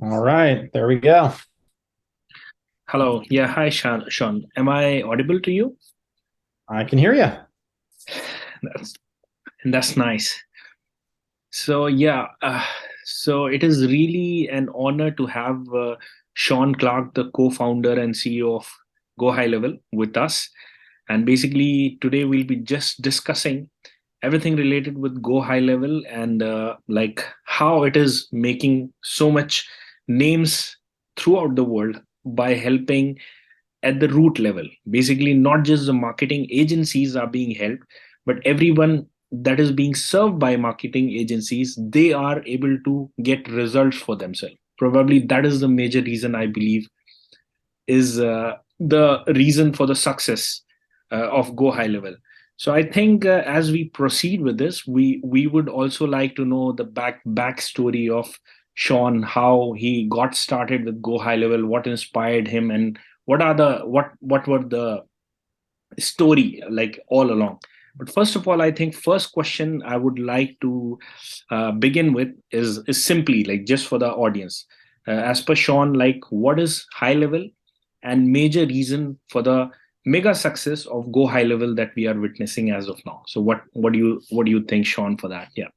All right, there we go. Hello. Yeah. Hi, Sean. Am I audible to you? I can hear you. That's that's nice. So yeah. So it is really an honor to have Sean Clark, the co-founder and CEO of Gohighlevel, with us. And basically, today we'll be just discussing everything related with Gohighlevel and like how it is making so much names throughout the world by helping at the root level. Basically, not just the marketing agencies are being helped, but everyone that is being served by marketing agencies, they are able to get results for themselves. Probably that is the major reason I believe is the reason for the success of Gohighlevel. So I think as we proceed with this, we would also like to know the backstory of Sean, how he got started with Gohighlevel, what inspired him, and what were the story like all along. But first of all, I think first question I would like to begin with is simply like just for the audience. As per Sean, like what is high level and major reason for the mega success of Go High Level that we are witnessing as of now? So what do you think, Sean, for that? Yeah.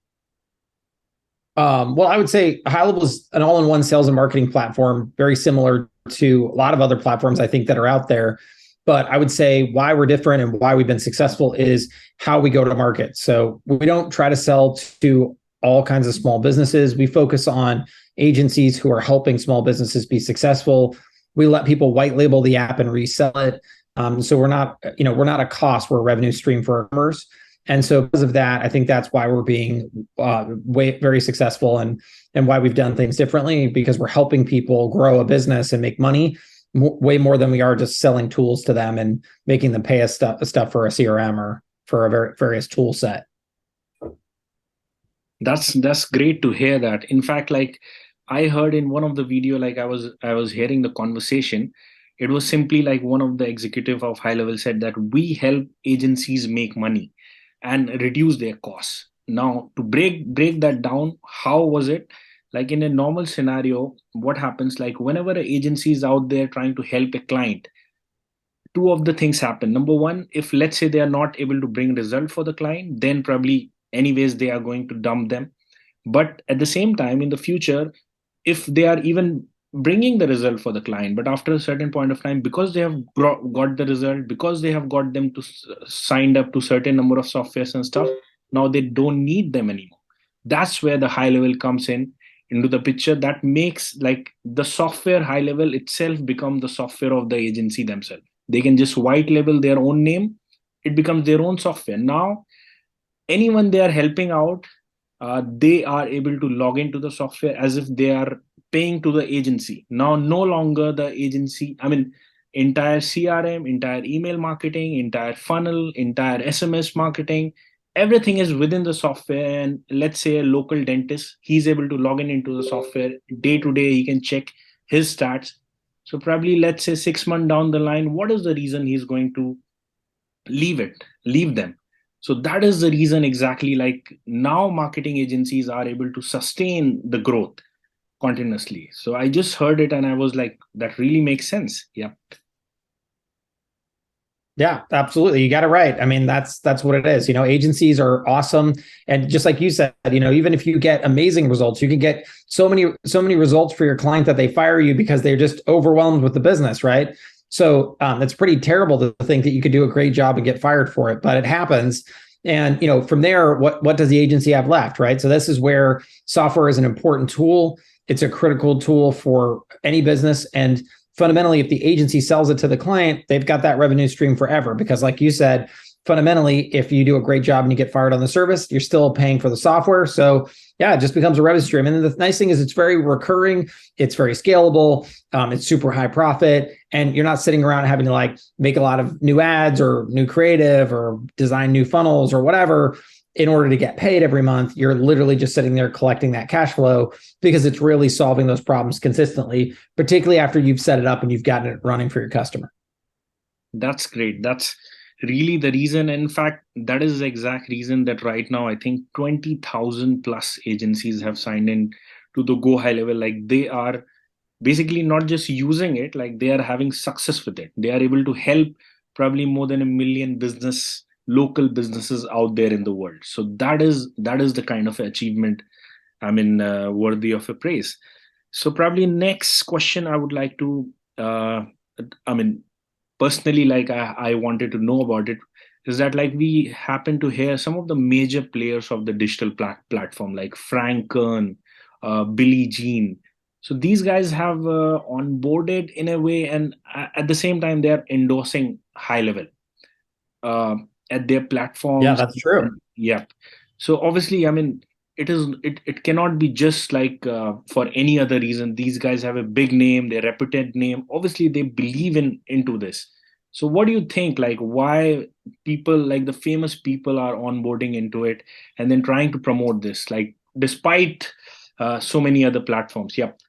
Well, I would say High Level is an all-in-one sales and marketing platform, very similar to a lot of other platforms I think that are out there. But I would say why we're different and why we've been successful is how we go to market. So we don't try to sell to all kinds of small businesses. We focus on agencies who are helping small businesses be successful. We let people white label the app and resell it. So we're not a cost, we're a revenue stream for our customers. And so because of that, I think that's why we're being very successful and why we've done things differently because we're helping people grow a business and make money way more than we are just selling tools to them and making them pay us stuff for a CRM or for a various tool set. That's great to hear that. In fact, like I heard in one of the video, like I was hearing the conversation. It was simply like one of the executive of high level said that we help agencies make money and reduce their costs. Now to break that down, how was it? Like in a normal scenario, what happens like whenever an agency is out there trying to help a client, two of the things happen. Number one, if let's say they are not able to bring result for the client, then probably anyways they are going to dump them. But at the same time, in the future, if they are even bringing the result for the client, but after a certain point of time, because they have got the result, because they have got them to signed up to certain number of softwares and stuff, now they don't need them anymore. That's where the high level comes in into the picture. That makes like the software high level itself become the software of the agency themselves. They can just white label their own name. It becomes their own software. Now anyone they are helping out, they are able to log into the software as if they are paying to the agency. Now no longer the agency, I mean, entire CRM, entire email marketing, entire funnel, entire SMS marketing, everything is within the software. And let's say a local dentist, he's able to log in into the software day to day. He can check his stats. So probably let's say 6 months down the line, what is the reason he's going to leave them? So that is the reason exactly, like now marketing agencies are able to sustain the growth continuously. So I just heard it and I was like, that really makes sense. Yeah. Yeah, absolutely. You got it right. I mean, that's what it is. Agencies are awesome. And just like you said, even if you get amazing results, you can get so many results for your client that they fire you because they're just overwhelmed with the business, right? So it's pretty terrible to think that you could do a great job and get fired for it, but it happens. And from there, what does the agency have left, right? So this is where software is an important tool. It's a critical tool for any business. And fundamentally, if the agency sells it to the client, they've got that revenue stream forever. Because, like you said, fundamentally, if you do a great job and you get fired on the service, you're still paying for the software. So, yeah, it just becomes a revenue stream. And the nice thing is, it's very recurring, it's very scalable, it's super high profit, and you're not sitting around having to like make a lot of new ads or new creative or design new funnels or whatever in order to get paid every month. You're literally just sitting there collecting that cash flow because it's really solving those problems consistently, particularly after you've set it up and you've gotten it running for your customer. That's great. That's really the reason. In fact, that is the exact reason that right now I think 20,000 plus agencies have signed in to the Gohighlevel, like they are basically not just using it, like they are having success with it. They are able to help probably more than 1 million local businesses out there in the world. So that is the kind of achievement, I mean, worthy of a praise. So probably next question I would like to, I mean, personally, like I wanted to know about it, is that like we happen to hear some of the major players of the digital platform like Frank Kern, Billy Jean. So these guys have onboarded in a way, and at the same time they are endorsing high level uh, at their Yeah, platforms. that's true. Yeah. So obviously, I mean, it cannot be just like for any other reason. These guys have a big name, their reputed name. Obviously, they believe into this. So what do you think? Like why people like the famous people are onboarding into it and then trying to promote this, like despite so many other platforms? Yep.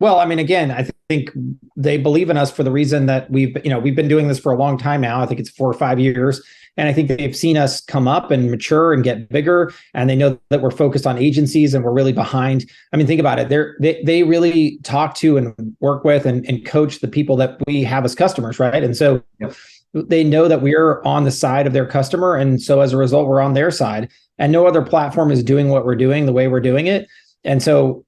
Well, I mean, again, I think they believe in us for the reason that we've been doing this for a long time now. I think it's 4 or 5 years. And I think they've seen us come up and mature and get bigger. And they know that we're focused on agencies and we're really behind. I mean, think about it. They really talk to and work with and coach the people that we have as customers, right? And so Yep. they know that we're on the side of their customer. And so as a result, we're on their side. And no other platform is doing what we're doing the way we're doing it. And so,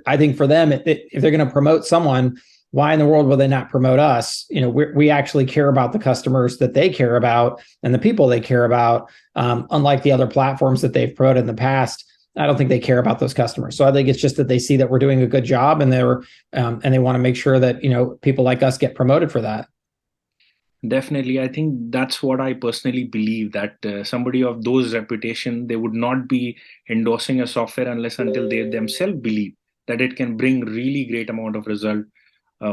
I think for them, if they're going to promote someone, why in the world will they not promote us? We actually care about the customers that they care about and the people they care about. Unlike the other platforms that they've promoted in the past, I don't think they care about those customers. So I think it's just that they see that we're doing a good job, and they want to make sure that people like us get promoted for that. Definitely, I think that's what I personally believe, that somebody of those reputation, they would not be endorsing a software unless until they themselves believe that it can bring really great amount of result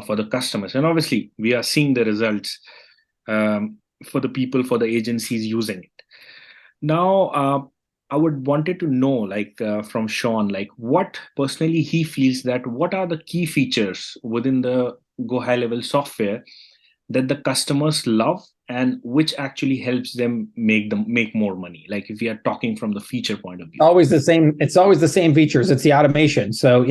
for the customers. And obviously, we are seeing the results for the people, for the agencies using it. Now, I would wanted to know, like from Shaun, like what personally he feels that what are the key features within the Gohighlevel software that the customers love and which actually helps them make more money. Like if we are talking from the feature point of view. Always the same. It's always the same features. It's the automation. So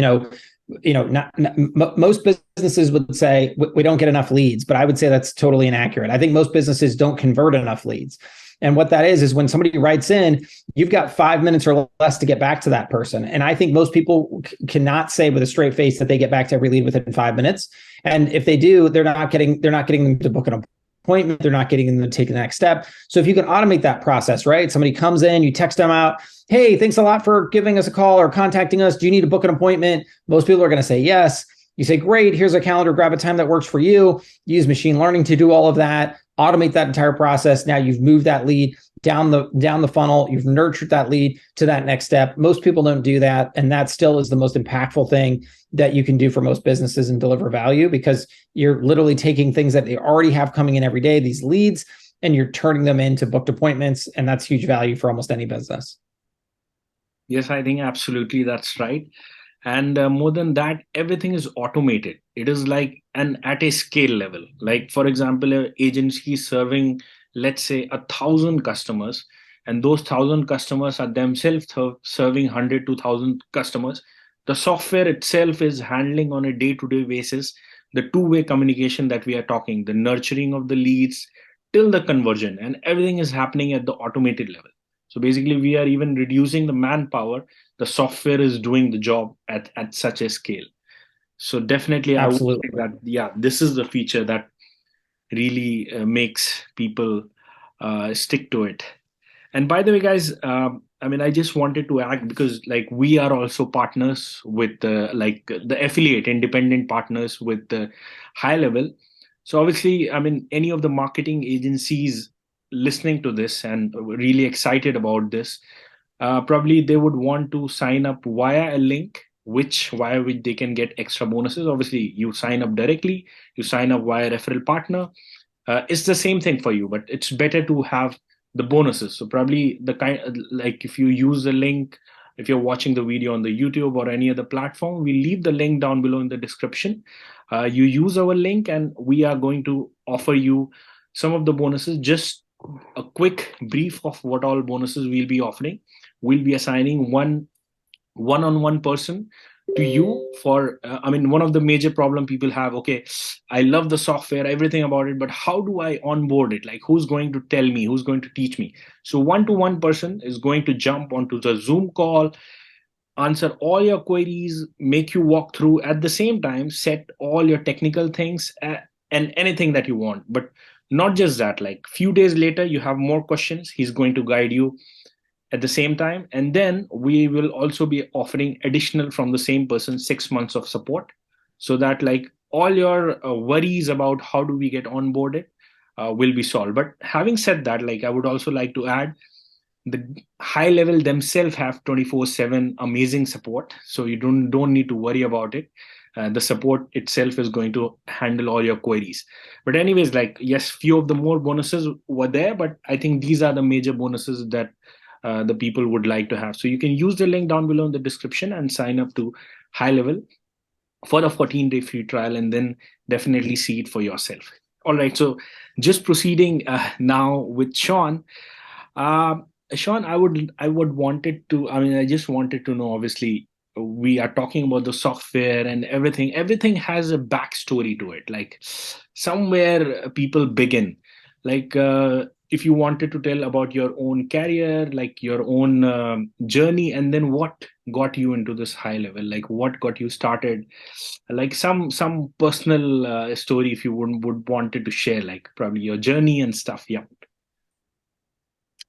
most businesses would say we don't get enough leads, but I would say that's totally inaccurate. I think most businesses don't convert enough leads. And what that is when somebody writes in, you've got 5 minutes or less to get back to that person. And I think most people cannot say with a straight face that they get back to every lead within 5 minutes. And if they do, they're not getting them to book an appointment. They're not getting them to take the next step. So if you can automate that process, right? Somebody comes in, you text them out, hey, thanks a lot for giving us a call or contacting us. Do you need to book an appointment? Most people are going to say yes. You say, great, here's a calendar, grab a time that works for you. Use machine learning to do all of that, automate that entire process. Now you've moved that lead down the funnel. You've nurtured that lead to that next step. Most people don't do that. And that still is the most impactful thing that you can do for most businesses and deliver value, because you're literally taking things that they already have coming in every day, these leads, and you're turning them into booked appointments. And that's huge value for almost any business. Yes, I think absolutely that's right. And more than that, everything is automated. It is like an at a scale level. Like for example, an agency serving, let's say, 1,000 customers, and those 1,000 customers are themselves serving 100 to 1,000 customers. The software itself is handling on a day-to-day basis the two-way communication that we are talking, the nurturing of the leads till the conversion, and everything is happening at the automated level. So basically, we are even reducing the manpower. The software is doing the job at such a scale. So definitely, I would say Absolutely. that, yeah, this is the feature that really makes people stick to it. And by the way, guys, I mean, I just wanted to add, because like we are also partners with like the affiliate independent partners with the high level. So obviously, I mean, any of the marketing agencies listening to this and really excited about this, probably they would want to sign up via a link, via which they can get extra bonuses. Obviously, you sign up directly, you sign up via referral partner. It's the same thing for you, but it's better to have the bonuses. So probably the kind, like if you use the link, if you're watching the video on the YouTube or any other platform, we leave the link down below in the description. You use our link and we are going to offer you some of the bonuses. Just a quick brief of what all bonuses we'll be offering. We'll be assigning one one-on-one person to you for one of the major problem people have, okay, I love the software, everything about it, but how do I onboard it? Like, who's going to tell me, who's going to teach me? So one-to-one person is going to jump onto the Zoom call, answer all your queries, make you walk through, at the same time set all your technical things, and anything that you want. But not just that, like few days later you have more questions, he's going to guide you at the same time. And then we will also be offering additional from the same person 6 months of support, so that like all your worries about how do we get onboarded will be solved. But having said that, like I would also like to add, the High Level themselves have 24/7 amazing support, so you don't need to worry about it. The support itself is going to handle all your queries. But anyways, like yes, few of the more bonuses were there, but I think these are the major bonuses that the people would like to have. So you can use the link down below in the description and sign up to High Level for the 14-day free trial, and then definitely see it for yourself. All right, so just proceeding now with Shaun. um, Sean, I would wanted to. I just wanted to know. Obviously, we are talking about the software and everything. Everything has a backstory to it. Like somewhere people begin. Like if you wanted to tell about your own career, like your own journey, and then what got you into this High Level. Like what got you started. Like some personal story, if you would wanted to share, like probably your journey and stuff. Yeah.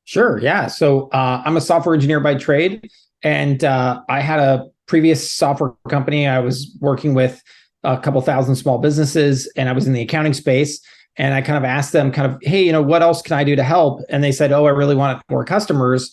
Sure. Yeah. So I'm a software engineer by trade, and I had a previous software company. I was working with a couple thousand small businesses, and I was in the accounting space. And I kind of asked them, kind of, hey, what else can I do to help? And they said, oh, I really want more customers.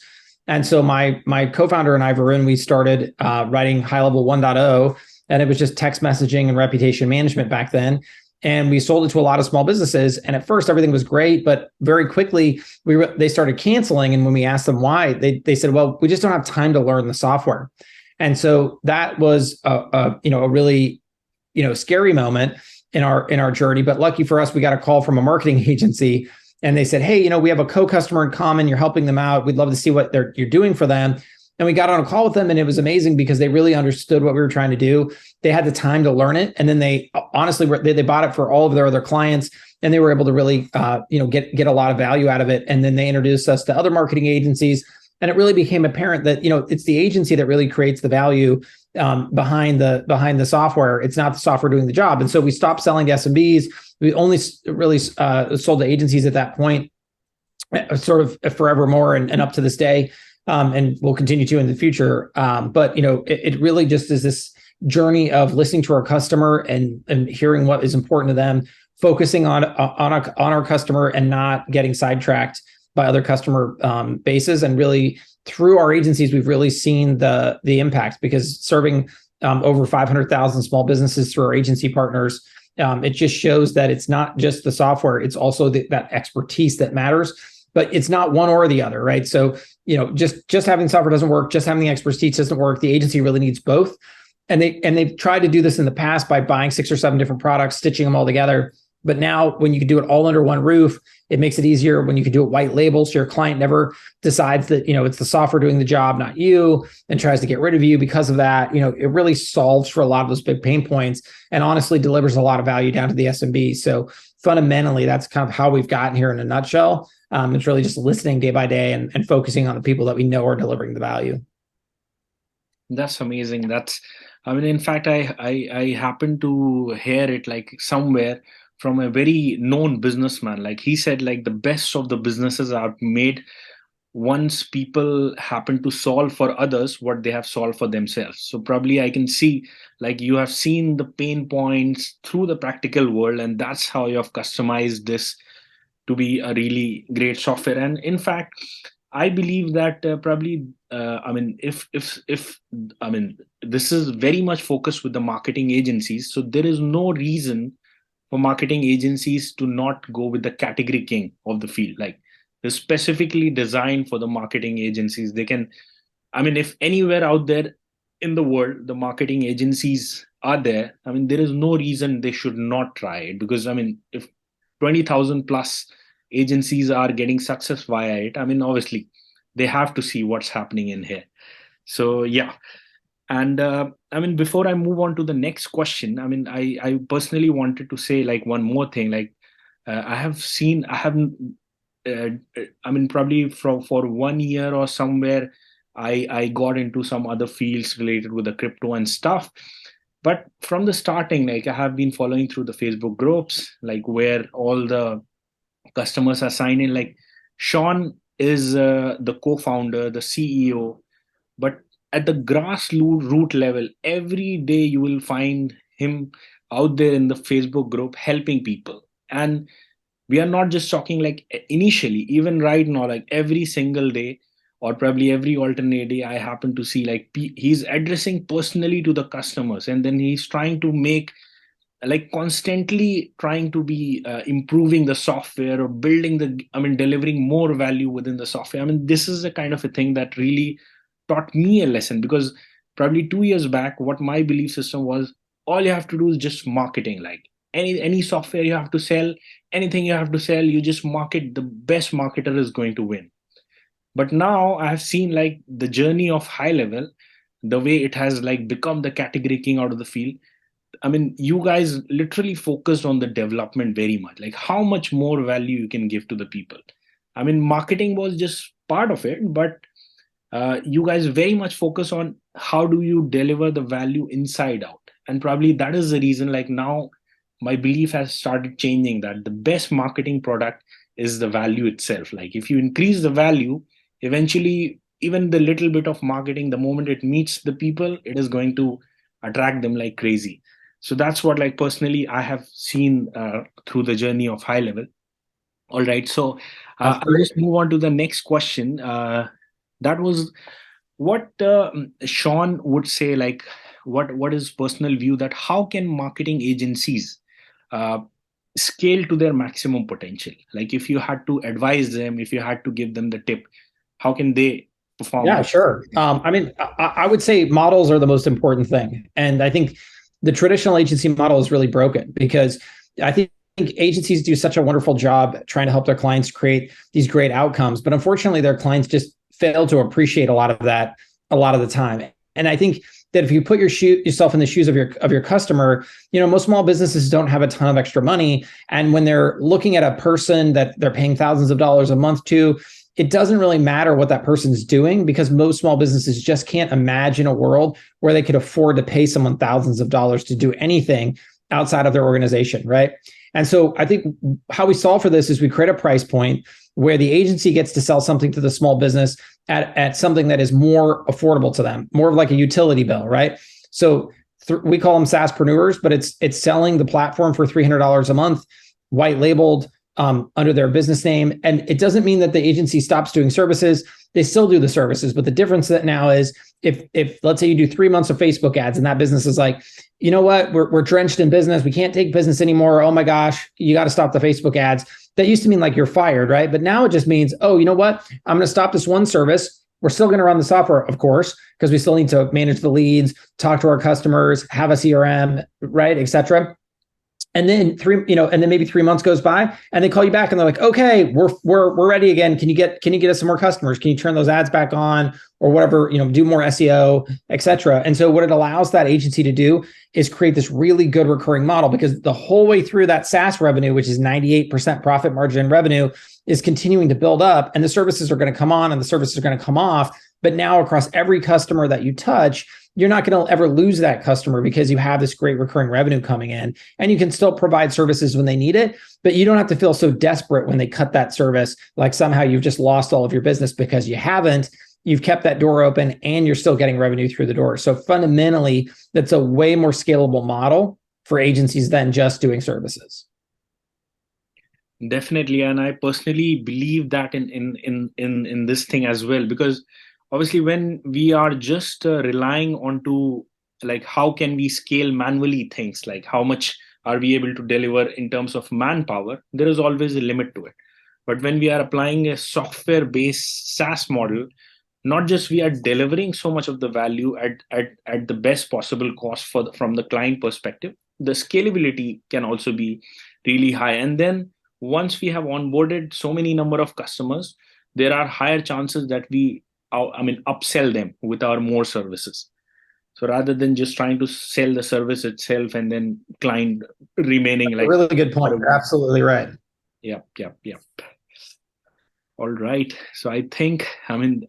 And so my co-founder and I, Varun, we started writing High-Level 1.0, and it was just text messaging and reputation management back then. And we sold it to a lot of small businesses. And at first, everything was great, but very quickly, they started canceling. And when we asked them why, they said, "Well, we just don't have time to learn the software." And so that was a really scary moment in our journey. But lucky for us, we got a call from a marketing agency, and they said, "Hey, we have a co-customer in common. You're helping them out. We'd love to see what you're doing for them." And we got on a call with them, and it was amazing because they really understood what we were trying to do. They had the time to learn it, and then they honestly they bought it for all of their other clients, and they were able to really get a lot of value out of it. And then they introduced us to other marketing agencies, and it really became apparent that it's the agency that really creates the value behind the software. It's not the software doing the job. And so we stopped selling to SMBs. We only really sold to agencies at that point, sort of forevermore and up to this day. And we'll continue to in the future. But it really just is this journey of listening to our customer and hearing what is important to them, focusing on our customer and not getting sidetracked by other customer bases. And really, through our agencies, we've really seen the impact, because serving over 500,000 small businesses through our agency partners, it just shows that it's not just the software; it's also that expertise that matters. But it's not one or the other, right? So just having software doesn't work. Just having the expertise doesn't work. The agency really needs both. And they've tried to do this in the past by buying 6 or 7 different products, stitching them all together. But now, when you can do it all under one roof, it makes it easier. When you can do it white label, so your client never decides that it's the software doing the job, not you, and tries to get rid of you because of that. It really solves for a lot of those big pain points, and honestly delivers a lot of value down to the SMB. So fundamentally, that's kind of how we've gotten here in a nutshell. It's really just listening day by day and focusing on the people that we know are delivering the value. That's amazing. In fact, I happen to hear it like somewhere from a very known businessman. Like he said, like the best of the businesses are made once people happen to solve for others what they have solved for themselves. So probably I can see, like you have seen the pain points through the practical world, and that's how you have customized this to be a really great software. And in fact, I believe that probably if this is very much focused with the marketing agencies, so there is no reason for marketing agencies to not go with the category king of the field. Like they're specifically designed for the marketing agencies. They can, if anywhere out there in the world the marketing agencies are there, there is no reason they should not try it. Because if 20,000 plus agencies are getting success via it, obviously they have to see what's happening in here. So yeah. And I mean, before I move on to the next question, I mean, I personally wanted to say like one more thing. Like I haven't, I mean, probably for 1 year or somewhere, I got into some other fields related with the crypto and stuff. But from the starting, like I have been following through the Facebook groups, like where all the customers are signing. Like Shaun is the co-founder, the CEO, but at the grassroots root level, every day you will find him out there in the Facebook group helping people. And we are not just talking like initially, even right now, like every single day or probably every alternate day, I happen to see like he's addressing personally to the customers, and then he's trying to make, like, constantly trying to be improving the software or building the, I mean, delivering more value within the software. I mean, this is the kind of a thing that really taught me a lesson, because probably 2 years back, what my belief system was, all you have to do is just marketing. Like any software you have to sell, anything you have to sell, you just market. The best marketer is going to win. But now I have seen like the journey of high level, the way it has like become the category king out of the field. I mean, you guys literally focused on the development very much, like how much more value you can give to the people. I mean, marketing was just part of it, but you guys very much focus on how do you deliver the value inside out. And probably that is the reason, like now, my belief has started changing, that the best marketing product is the value itself. Like if you increase the value, eventually even the little bit of marketing, the moment it meets the people, it is going to attract them like crazy. So that's what, like, personally I have seen through the journey of high level. All right, so I'll just move on to the next question. That was what Shaun would say, like what is personal view, that how can marketing agencies uh, scale to their maximum potential? Like if you had to advise them, if you had to give them the tip, how can they perform Yeah, at? sure. I mean, I would say models are the most important thing. And I think the traditional agency model is really broken because I think agencies do such a wonderful job trying to help their clients create these great outcomes. But unfortunately, their clients just fail to appreciate a lot of that a lot of the time. And I think that if you put yourself in the shoes of your customer, most small businesses don't have a ton of extra money. And when they're looking at a person that they're paying thousands of dollars a month to, it doesn't really matter what that person's doing because most small businesses just can't imagine a world where they could afford to pay someone thousands of dollars to do anything outside of their organization, right? And so I think how we solve for this is we create a price point where the agency gets to sell something to the small business at something that is more affordable to them, more of like a utility bill, right? So we call them SaaSpreneurs, but it's selling the platform for $300 a month, white labeled, under their business name. And it doesn't mean that the agency stops doing services. They still do the services. But the difference that now is if let's say you do 3 months of Facebook ads and that business is like, you know what, we're drenched in business. We can't take business anymore. Oh my gosh, you got to stop the Facebook ads. That used to mean like you're fired, right? But now it just means, oh, you know what? I'm going to stop this one service. We're still going to run the software, of course, because we still need to manage the leads, talk to our customers, have a CRM, right, et cetera. And then and then maybe 3 months goes by and they call you back and they're like, okay, we're ready again. Can you get us some more customers? Can you turn those ads back on or whatever, do more SEO, et cetera. And so what it allows that agency to do is create this really good recurring model because the whole way through that SaaS revenue, which is 98% profit margin revenue, is continuing to build up and the services are going to come on and the services are going to come off. But now across every customer that you touch, you're not going to ever lose that customer because you have this great recurring revenue coming in and you can still provide services when they need it, but you don't have to feel so desperate when they cut that service, like somehow you've just lost all of your business because you haven't. You've kept that door open and you're still getting revenue through the door. So fundamentally, that's a way more scalable model for agencies than just doing services. Definitely, and I personally believe that in this thing as well, because obviously when we are just relying on to, like, how can we scale manually things, like how much are we able to deliver in terms of manpower, there is always a limit to it. But when we are applying a software based SaaS model, not just we are delivering so much of the value at the best possible cost from the client perspective, the scalability can also be really high. And then once we have onboarded so many number of customers, there are higher chances that we, I mean, upsell them with our more services. So rather than just trying to sell the service itself and then client remaining A like really good point. You're absolutely right. Yep. All right. So I think, I mean,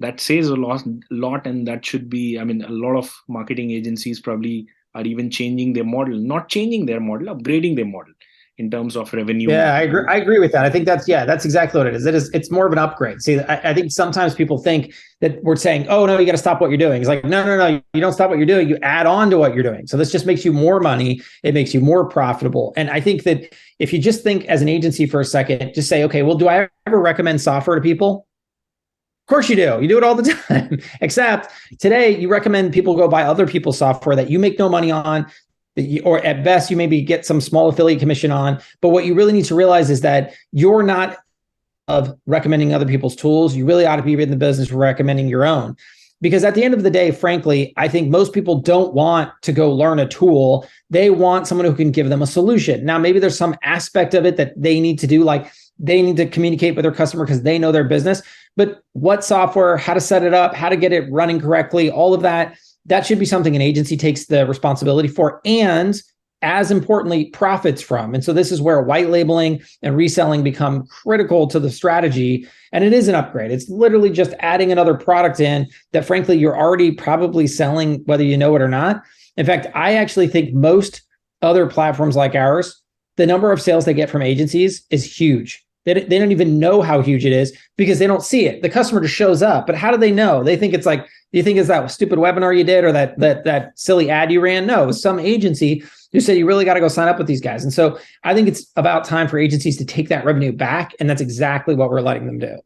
that says lot, and that should be, I mean, a lot of marketing agencies probably are even changing their model, not changing their model, upgrading their model in terms of revenue. Yeah, I agree. I agree with that. I think that's exactly what it is. It's more of an upgrade. See, I think sometimes people think that we're saying, oh no, you got to stop what you're doing. It's like, no, you don't stop what you're doing. You add on to what you're doing. So this just makes you more money. It makes you more profitable. And I think that if you just think as an agency for a second, just say, okay, well, do I ever recommend software to people? Of course you do. You do it all the time. Except today you recommend people go buy other people's software that you make no money on, or at best you maybe get some small affiliate commission on. But what you really need to realize is that you're not of recommending other people's tools. You really ought to be in the business of recommending your own. Because at the end of the day, frankly, I think most people don't want to go learn a tool. They want someone who can give them a solution. Now, maybe there's some aspect of it that they need to do, like they need to communicate with their customer because they know their business. But what software, how to set it up, how to get it running correctly, all of that, that should be something an agency takes the responsibility for, and as importantly, profits from. And so this is where white labeling and reselling become critical to the strategy. And it is an upgrade. It's literally just adding another product in that, frankly, you're already probably selling, whether you know it or not. In fact, I actually think most other platforms like ours, the number of sales they get from agencies is huge. They don't even know how huge it is because they don't see it. The customer just shows up. But how do they know? They think it's like, do you think it's that stupid webinar you did or that silly ad you ran? No, it was some agency who said you really got to go sign up with these guys. And so I think it's about time for agencies to take that revenue back. And that's exactly what we're letting them do.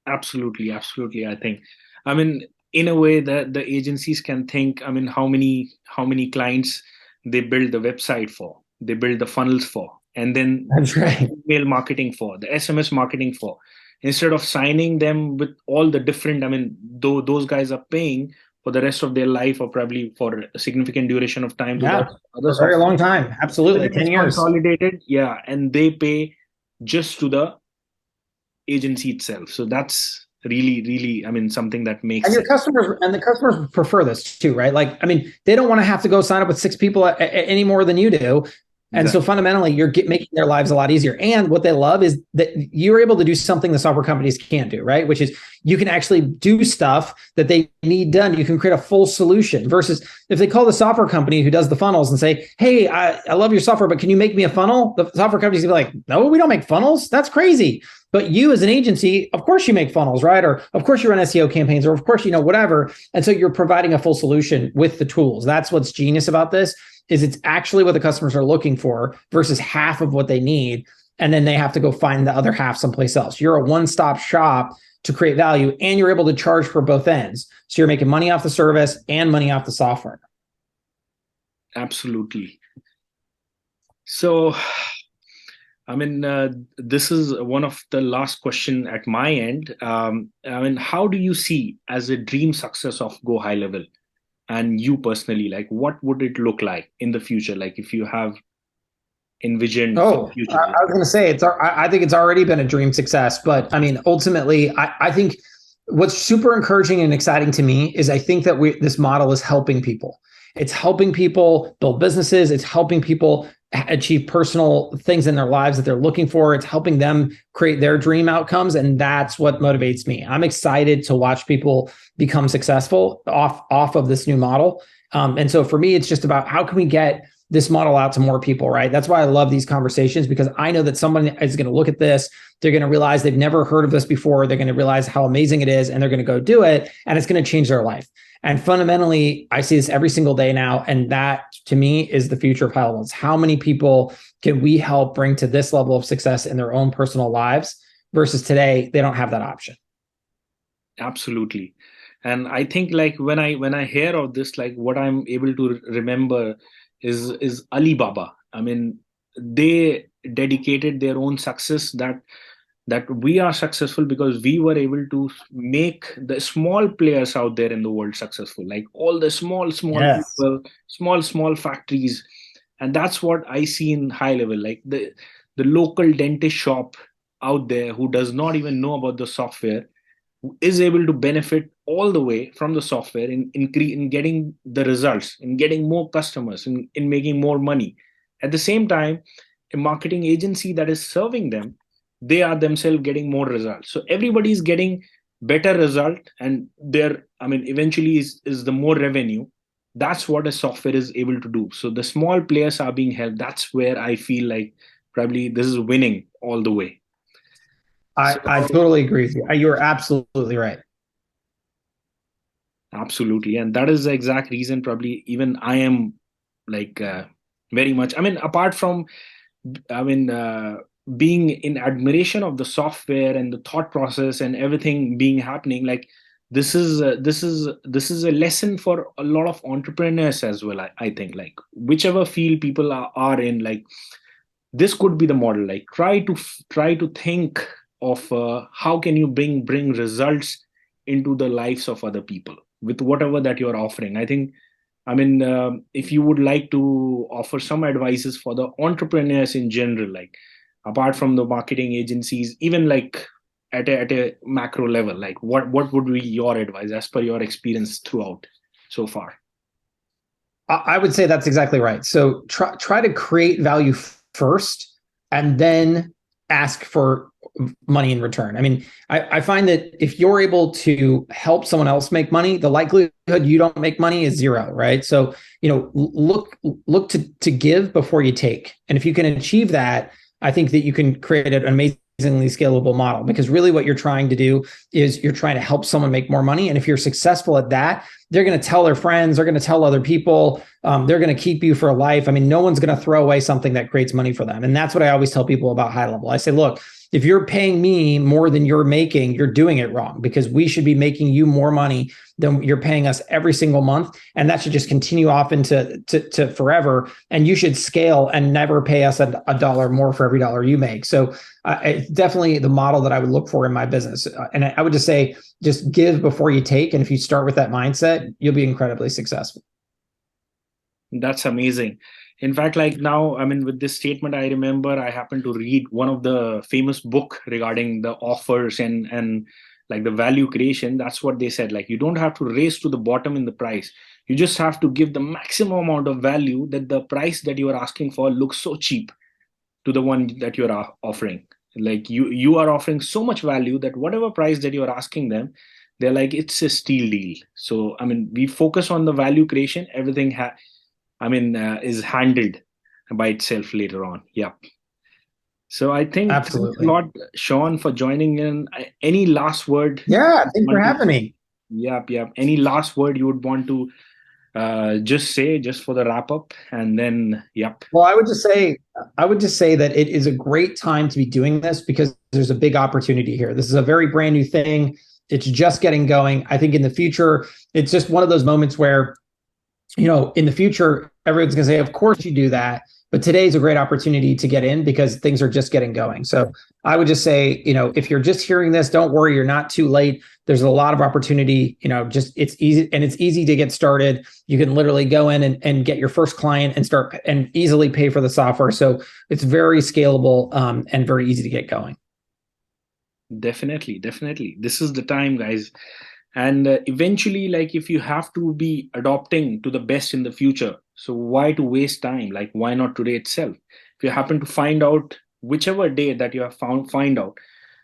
Absolutely. I think, I mean, in a way that the agencies can think, I mean, how many clients they build the website for, they build the funnels for, and then That's right. email marketing for, the SMS marketing for, instead of signing them with all the different, I mean, though those guys are paying for the rest of their life or probably for a significant duration of time to Yeah, other for a very software. long time. Absolutely. 10 It's years. consolidated, yeah, and they pay just to the agency itself. So that's really, I mean, something that makes And sense. the customers prefer this too, right? Like, I mean, they don't want to have to go sign up with 6 people any more than you do. And so fundamentally, you're making their lives a lot easier. And what they love is that you're able to do something the software companies can't do, right? Which is you can actually do stuff that they need done. You can create a full solution versus if they call the software company who does the funnels and say, hey, I love your software, but can you make me a funnel? The software company's gonna be like, no, we don't make funnels. That's crazy. But you as an agency, of course you make funnels, right? Or of course you run SEO campaigns, or of course, whatever. And so you're providing a full solution with the tools. That's what's genius about this. Is it's actually what the customers are looking for versus half of what they need. And then they have to go find the other half someplace else. You're a one-stop shop to create value, and you're able to charge for both ends. So you're making money off the service and money off the software. Absolutely. So, I mean, this is one of the last question at my end. I mean, how do you see as a dream success of Gohighlevel? And you personally, like, what would it look like in the future? Like, if you have envisioned for the future. I was going to say I think it's already been a dream success, but I mean, ultimately, I think what's super encouraging and exciting to me is I think that this model is helping people. It's helping people build businesses. It's helping people achieve personal things in their lives that they're looking for. It's helping them create their dream outcomes. And that's what motivates me. I'm excited to watch people become successful off of this new model. And so for me, it's just about how can we get this model out to more people, right? That's why I love these conversations, because I know that someone is going to look at this. They're going to realize they've never heard of this before. They're going to realize how amazing it is, and they're going to go do it, and it's going to change their life. And fundamentally, I see this every single day now. And that to me is the future of Highlevel. It's how many people can we help bring to this level of success in their own personal lives versus today, they don't have that option. Absolutely. And I think like when I hear of this, like what I'm able to remember is Alibaba. I mean, they dedicated their own success that we are successful because we were able to make the small players out there in the world successful, like all the small Yes. people, small factories. And that's what I see in Highlevel, like the local dentist shop out there who does not even know about the software, who is able to benefit all the way from the software in getting the results, in getting more customers, in making more money. At the same time, a marketing agency that is serving them, they are themselves getting more results. So everybody is getting better result, and there, I mean, eventually is the more revenue. That's what a software is able to do. So the small players are being helped. That's where I feel like probably this is winning all the way. I, So I totally agree with you. You're absolutely right. absolutely, and that is the exact reason probably even I am like very much. I mean, apart from, I mean, being in admiration of the software and the thought process and everything being happening, like this is a lesson for a lot of entrepreneurs as well. I think like whichever field people are in, like this could be the model. Like try to think of how can you bring results into the lives of other people with whatever that you're offering. I think, I mean, if you would like to offer some advices for the entrepreneurs in general, like apart from the marketing agencies, even like at a macro level, like what would be your advice as per your experience throughout so far? I would say that's exactly right. So try to create value first, and then ask for money in return. I mean, I find that if you're able to help someone else make money, the likelihood you don't make money is zero, right? So look to give before you take, and if you can achieve that, I think that you can create an amazingly scalable model, because really what you're trying to do is you're trying to help someone make more money. And if you're successful at that, they're going to tell their friends, they're going to tell other people, they're going to keep you for life. I mean, no one's going to throw away something that creates money for them. And that's what I always tell people about High Level. I say, look, if you're paying me more than you're making, you're doing it wrong, because we should be making you more money than you're paying us every single month. And that should just continue off into to forever. And you should scale and never pay us a dollar more for every dollar you make. So it's definitely the model that I would look for in my business. And I would just say, just give before you take. And if you start with that mindset, you'll be incredibly successful. That's amazing. In fact, like now, I mean, with this statement, I remember I happened to read one of the famous book regarding the offers and like the value creation. That's what they said. Like you don't have to race to the bottom in the price. You just have to give the maximum amount of value that the price that you are asking for looks so cheap to the one that you're offering. Like you are offering so much value that whatever price that you're asking them, they're like it's a steal deal. So I mean, we focus on the value creation. Everything is handled by itself later on. Yep. So I think thanks a Absolutely. lot, Shaun, for joining in. Any last word? Yeah. Thanks for Want to? having me. Yep, yep. Any last word you would want to just say, just for the wrap up, and then yep. Well, I would just say that it is a great time to be doing this, because there's a big opportunity here. This is a very brand new thing. It's just getting going. I think in the future, it's just one of those moments where, in the future, everyone's going to say, of course you do that. But today's a great opportunity to get in, because things are just getting going. So I would just say, if you're just hearing this, don't worry, you're not too late. There's a lot of opportunity, just it's easy to get started. You can literally go in and get your first client and start and easily pay for the software. So it's very scalable, and very easy to get going. Definitely, definitely. This is the time, guys. And eventually, like if you have to be adopting to the best in the future, so why to waste time? Like why not today itself? If you happen to find out whichever day that you have find out,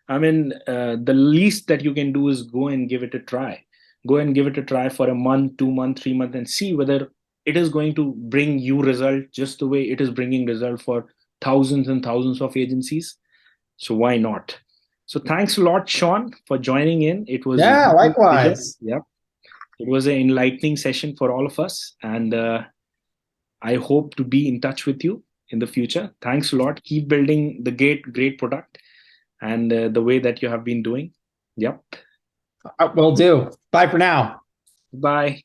I mean, the least that you can do is go and give it a try. Go and give it a try for a month, 2 month, 3 month, and see whether it is going to bring you result just the way it is bringing result for thousands and thousands of agencies. So why not? So thanks a lot, Shaun, for joining in. It was Yeah, really a pleasure. likewise. Yeah, it was an enlightening session for all of us, and I hope to be in touch with you in the future. Thanks a lot. Keep building the great product and the way that you have been doing. Yep. Will do. Bye for now. Bye.